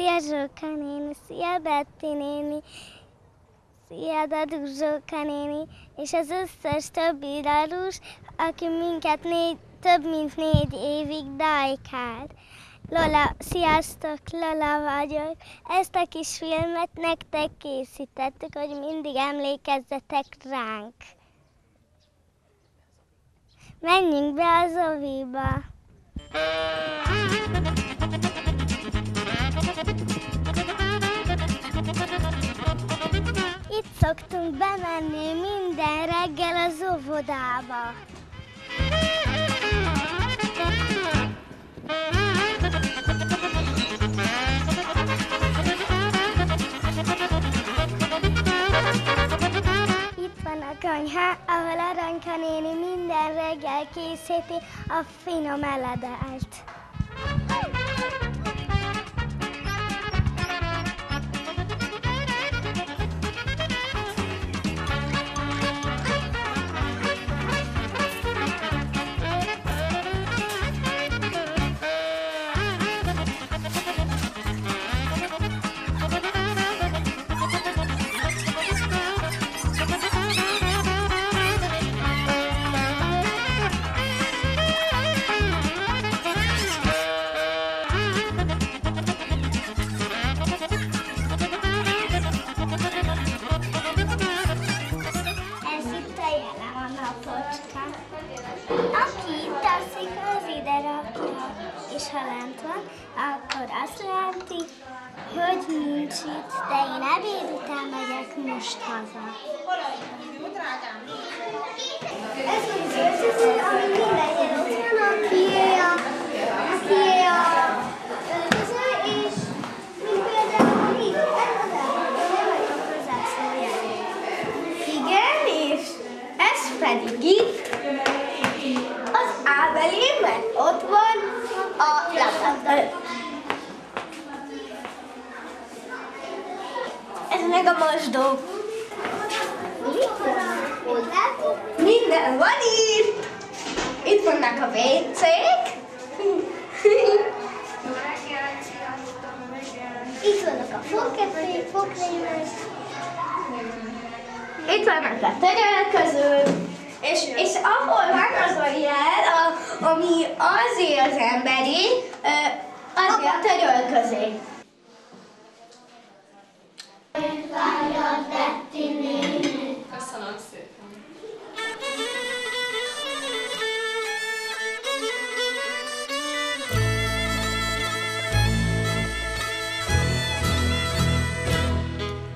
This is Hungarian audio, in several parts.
Szia Zsóka néni, szia Betty néni, szia Dadu Zsóka néni, és az összes többi darus, aki minket több mint 4 évig dajkált. Lola, sziasztok, Lola vagyok. Ezt a kis filmet nektek készítettük, hogy mindig emlékezzetek ránk. Menjünk be az oviba. Itt szoktunk bemenni minden reggel az óvodába. Itt van a konyha, ahol Aranka néni minden reggel készíti a finom eledást. Ha lent van, akkor azt jelenti, hogy nincs itt, de én ebéd után megyek most haza. Ez az öltöző, ami mindenhol ott van, a kié a öltöző, és mint például itt, nem vagyok hozzászólni. Igen, és ez pedig itt az Ábelé, mert ott van a labda. Ez meg a mosdó. Minden van itt. Itt vannak a WC-k. Itt vannak a fogkrémek. Itt vannak a törölközők. És ahol van az a jel, ami azért az emberi, azért a törölközé. Köszönöm szépen.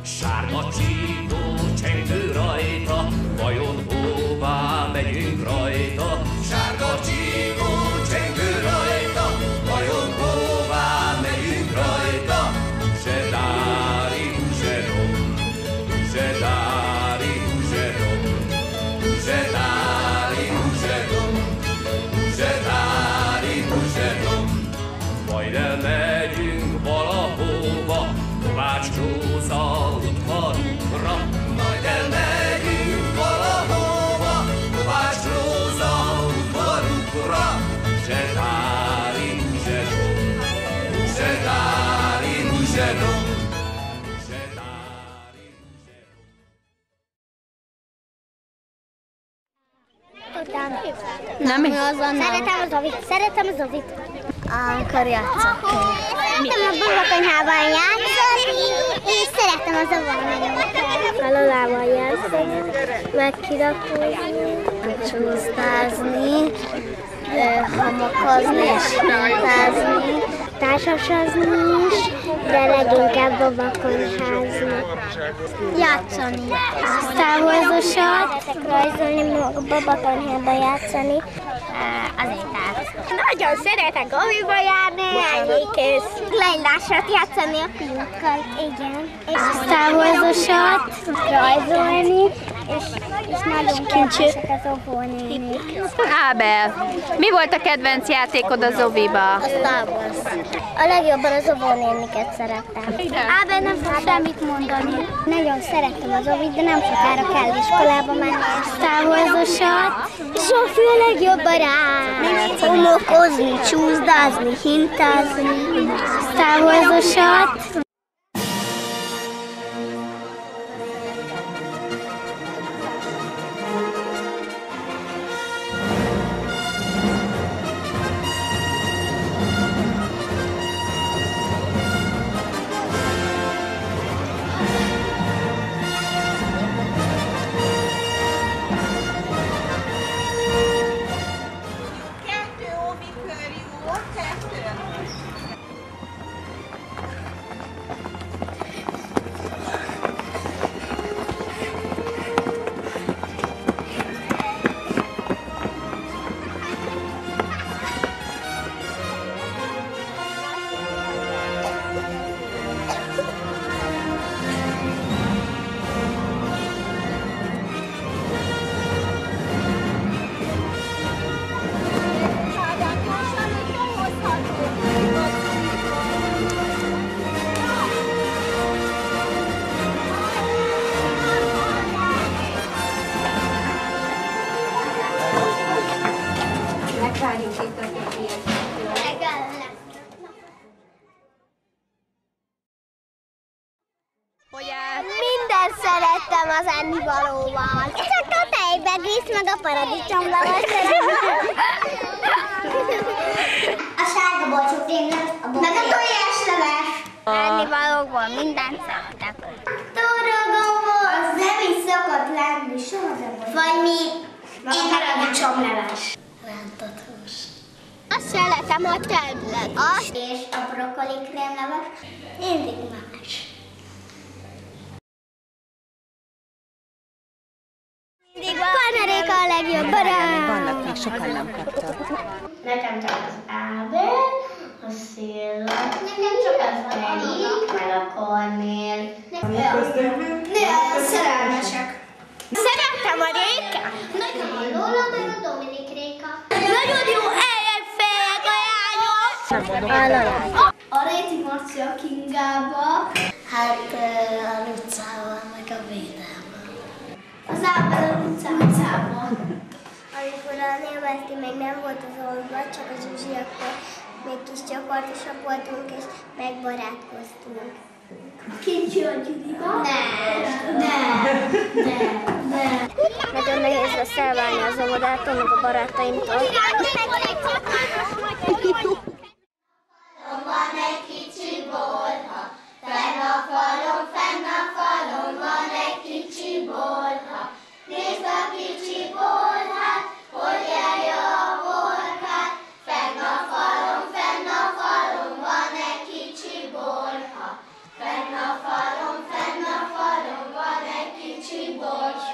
Sárga csíkó csengő rajta, vajon hová megyünk rajta? Sárga csíkó csengő rajta, vajon hová megyünk rajta? Zsedári, zsedom, zsedári, zsedom, zsedári, zsedom, zsedári, zsedom. Majd elmegyünk valahova, Kovács Róza udvarukra, majd elmegyünk valahova, Kovács Róza udvarukra. Zsedári, zsedom, zsedári, zsedom, zsedári, zsedom. Szeretem az ovit. Amikor játszok. Szeretem a babakonyhában játszani, és szeretem az ovon nagyon. A Lolával játszani, megkirakozni, csúsztázni, hamokozni és hintázni, társasazni is, de leginkább babakonyházni. Játszani. Star Wars-osat, rajzolni, babakonyhába játszani. Azért nagyon szeretek oviba járni, ennyi kész. Lejlásat játszani a fiúkkal, igen. És Star Wars-osat, rajzolni, és nagyon kincsek az óvónénik. Ábel, mi volt a kedvenc játékod az oviba? A Star Wars. A legjobban az óvónéniket szerettem. Ábel nem fog semmit mondani. Nagyon szerettem az ovit, de nem sokára kell iskolába menni. Star Wars-osat. Zsófi a legjobb barát. Homokozni, csúszdázni, hintázni, Star Wars-osat. Mindent szerettem az ennivalóval. Csak a tejbegész, meg a paradicsomleves. A sárga bocsókrémleves, meg a tojásleves. Ennivalókból mindent szeretek. Torogóból az nem is szokott lenni soha, de vagy mi? Én paradicsomleves. Rántatós. Azt szeretem a többlet. Azt és a brokkoli krémleves. Mindig más. Pannaréka a legjobb barát. Vannak még sokan nem kaptak. Nekem csak az Ábel, a Szilla, nekem csak az Erik, meg a Kornél. A szerelmesek. Szerettem a Réka. Nekem a Lola, meg a Dominik Réka. Nagyon jó fejek a lányok. A Réti Marci a Kingába. Hát a Lucával, meg a Védelmel. Az Ábel a utcában. Amikor a Némeszti még nem volt az oldal, csak a Zsuzsi, akkor még kis csoportosak voltunk, és megbarátkoztunk. Kicsi a Gyuriba? Nem. Nagyon nehéz lesz elválni az óvodától, meg a barátaimtól. Van egy kicsi bolha, fenn a falon van egy kicsi bolha. Nézd a kicsi bolhát, hogy járja a borkát. Fenn a falon van egy kicsi bolha. Fenn a falon van egy kicsi borz.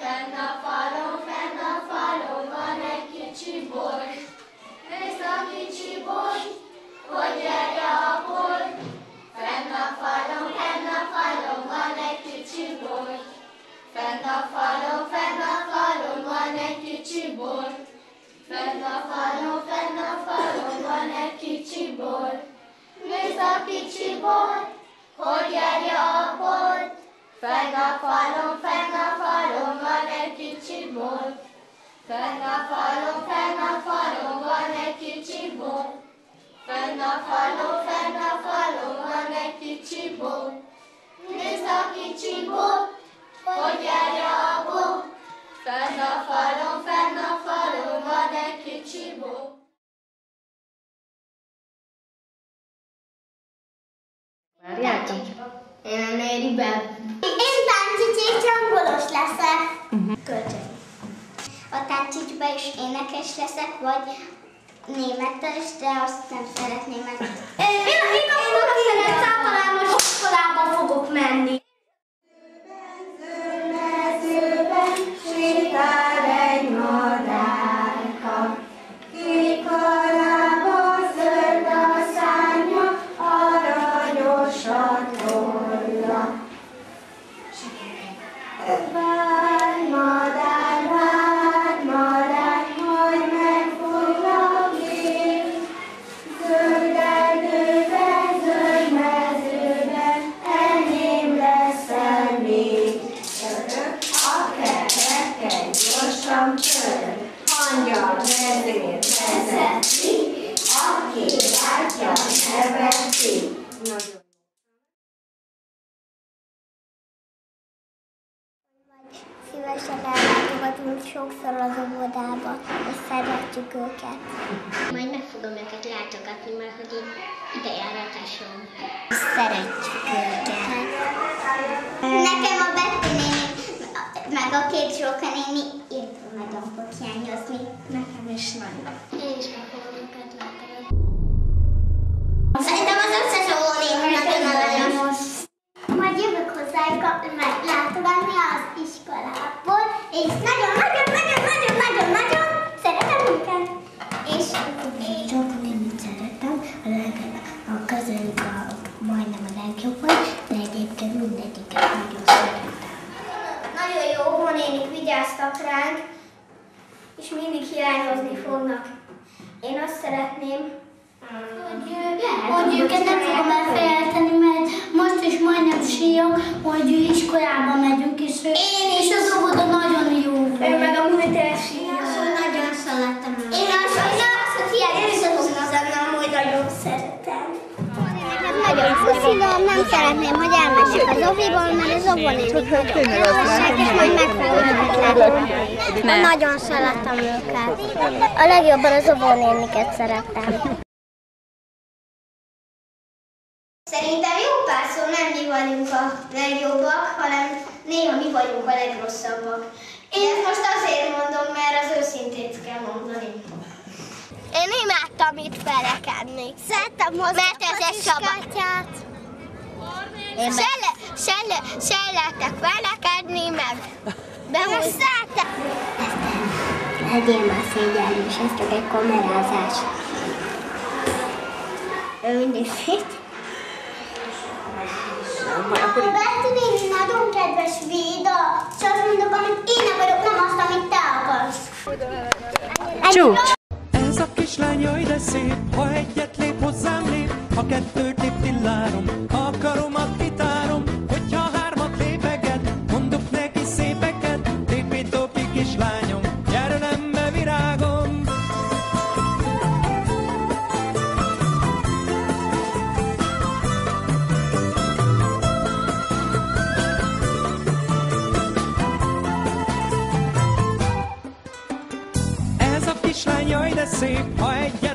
Fenn a falon van egy kicsi borz. Nézd a kicsi borz, hogy járja a borz. Fenn a falon van egy kicsi borz. Fenn a falon van egy kicsi bor. Fenn a falon van egy kicsi bor. Nézd a kicsi bor, hogy járja a bor. Fenn a falon van egy kicsi bor. Fenn a falon van egy kicsi bor. Fenn a falon van egy kicsi bor. Nézd a kicsi bor, hogy járja a bor. Fenn a falon van egy kicsi bor. Várjátok? Én a Nériben. Én táncsics és csongolos leszek. Kölcsön. A táncsicsba is énekes leszek, vagy németes, de azt nem szeretném meg. Én a Fokaferenc általános iskolába fogok menni. Sétál egy madárka, kék kalába, zöld a szárnya, aranyos a tolla. Várj, madár, hogy megfoglak én. Zöld erdőben, zöld mezőben, enyém lesz. sokszor az óvodába, és szeretjük őket. Majd meg fogom őket látogatni, mert hogy idejáratásom. Szeretjük őket. Nekem a Betty néni, meg a két Zsóka néni írtam nagyon fog hiányozni. Nekem is nagyon. Én is meg fogom őket látogatni. Szerintem az összes óvónéni nagyon aranyos. Majd jövök hozzájuk látogatni az iskolából, és nagyon szeretem őket. És Zsóka nénit szeretem, a közöljük majdnem a legjobban, de egyébként mindegyiket nagyon szeretem. Nagyon jó óvónénik vigyáztak ránk, és mindig hiányozni fognak. Én azt szeretném, hogy őket nem fogom elfelejteni, mert most is majdnem síjak, hogy iskolába megyünk, és az óvoda nagyon jó volt. Ő meg a múltál síjak. Nagyon szeretem. Én azt hiányozom, hogy nagyon szeretem. Nagyon foszilom, nem szeretném, hogy elmesek az oviból, mert az óvónénik nagyon kellemesek, és majd meg fogom őket látni. Nagyon szeretem őket. A legjobban az óvónéniket szeretem. Szerintem jó párszor nem mi vagyunk a legjobbak, hanem néha mi vagyunk a legrosszabbak. Én ezt most azért mondom, mert az őszintét kell mondani. Én imádtam itt felekedni. Szerettem hozzá a kiskatyát. Szerettek felekedni, meg behúzzátok. Legyél már szégyelős, ez csak egy kamerázás. Ő mindig szét. Betty néni nagyon kedves véda, és azt mondok, amit én akarok, nem azt, amit te akarsz. Csúcs! Ez a kislány jaj de szép, ha egyet lép hozzám lép, ha kettőt lép tillárom, ha akaromat kitárom, hogyha hármat lépeget, mondok neki szépeket, lépj topi kislányom, gyere nembe virágom. Ez a kislány jaj de szép, ha egyet